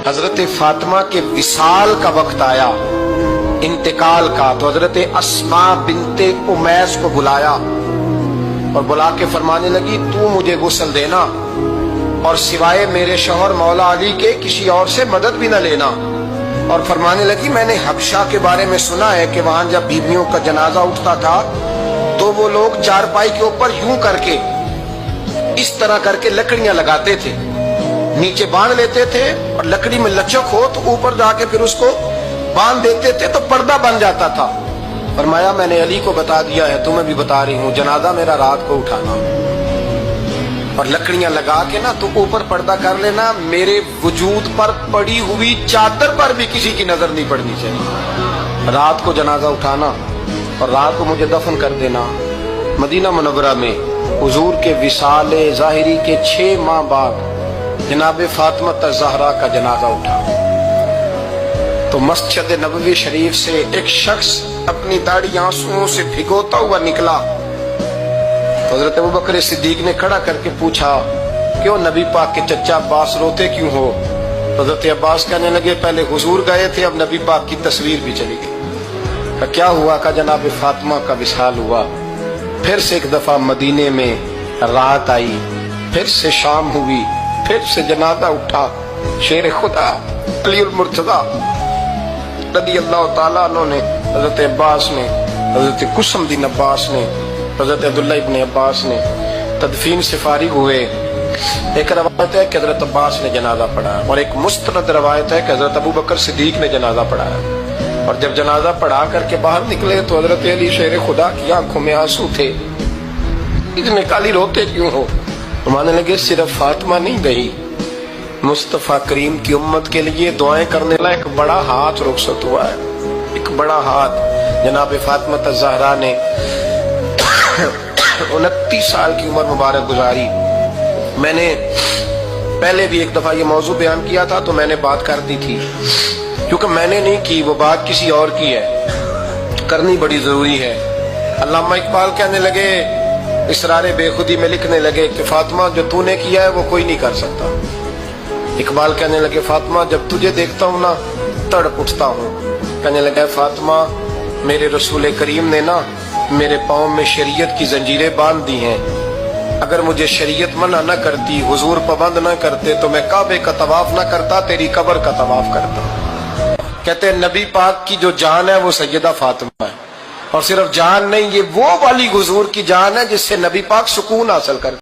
حضرت فاطمہ کے وصال کا وقت آیا، انتقال کا، تو حضرت اسماء بنت امیس کو بلایا اور بلا کے فرمانے لگی تو مجھے غسل دینا اور سوائے میرے شوہر مولا علی کے کسی اور سے مدد بھی نہ لینا۔ اور فرمانے لگی میں نے حبشہ کے بارے میں سنا ہے کہ وہاں جب بیویوں کا جنازہ اٹھتا تھا تو وہ لوگ چارپائی کے اوپر یوں کر کے اس طرح کر کے لکڑیاں لگاتے تھے، نیچے باندھ لیتے تھے اور لکڑی میں لچک ہو تو اوپر جا کے پھر اس کو باندھ دیتے تھے تو پردہ بن جاتا تھا۔ فرمایا میں نے علی کو بتا دیا ہے، تمہیں بھی بتا رہی ہوں، جنازہ میرا رات کو اٹھانا اور لکڑیاں لگا کے نا تو اوپر پردہ کر لینا، میرے وجود پر پڑی ہوئی چادر پر بھی کسی کی نظر نہیں پڑنی چاہیے۔ رات کو جنازہ اٹھانا اور رات کو مجھے دفن کر دینا۔ مدینہ منورہ میں حضور کے وصال ظاہری کے 6 ماہ بعد جناب فاطمہ الزہرا کا جنازہ اٹھا تو مسجد نبوی شریف سے ایک شخص اپنی داڑھی آنسوؤں سے بھگوتا ہوا نکلا تو حضرت ابوبکر صدیق نے کھڑا کر کے پوچھا کیوں نبی پاک کے چچا عباس روتے کیوں ہو؟ حضرت عباس کہنے لگے پہلے حضور گئے تھے، اب نبی پاک کی تصویر بھی چلی گئی۔ کیا ہوا؟ کہ جناب فاطمہ کا وصال ہوا۔ پھر سے ایک دفعہ مدینے میں رات آئی، پھر سے شام ہوئی، پھر سے جنازہ اٹھا۔ شیر خدا علی المرتضیٰ رضی اللہ تعالیٰ عنہ نے، حضرت عباس نے، حضرت قسم الدین عباس نے، حضرت عبداللہ ابن عباس نے تدفین سے فارغ ہوئے۔ ایک روایت ہے کہ حضرت عباس نے جنازہ پڑھا اور ایک مستند روایت ہے کہ حضرت ابوبکر صدیق نے جنازہ پڑھایا۔ اور جب جنازہ پڑھا کر کے باہر نکلے تو حضرت علی شیر خدا کی آنکھوں میں آنسو تھے۔ اتنے کالی روتے کیوں ہو؟ مانے لگے صرف فاطمہ نہیں گئی، مصطفیٰ کریم کی امت کے لیے دعائیں کرنے والا ایک بڑا ہاتھ رخصت ہوا ہے، ایک بڑا ہاتھ۔ جناب فاطمہ الزہرا نے 29 سال کی عمر مبارک گزاری۔ میں نے پہلے بھی ایک دفعہ یہ موضوع بیان کیا تھا تو میں نے بات کر دی تھی، کیونکہ میں نے نہیں کی، وہ بات کسی اور کی ہے، کرنی بڑی ضروری ہے۔ علامہ اقبال کہنے لگے، اسرار بے خودی میں لکھنے لگے کہ فاطمہ جو تو نے کیا ہے وہ کوئی نہیں کر سکتا۔ اقبال کہنے لگے فاطمہ جب تجھے دیکھتا ہوں نا تڑپ اٹھتا ہوں۔ کہنے لگا فاطمہ میرے رسول کریم نے نا میرے پاؤں میں شریعت کی زنجیریں باندھ دی ہیں، اگر مجھے شریعت منع نہ کرتی، حضور پابند نہ کرتے تو میں کعبے کا طواف نہ کرتا، تیری قبر کا طواف کرتا۔ کہتے ہیں نبی پاک کی جو جان ہے وہ سیدہ فاطمہ ہے، اور صرف جان نہیں، یہ وہ والی حضور کی جان ہے جس سے نبی پاک سکون حاصل کرتے۔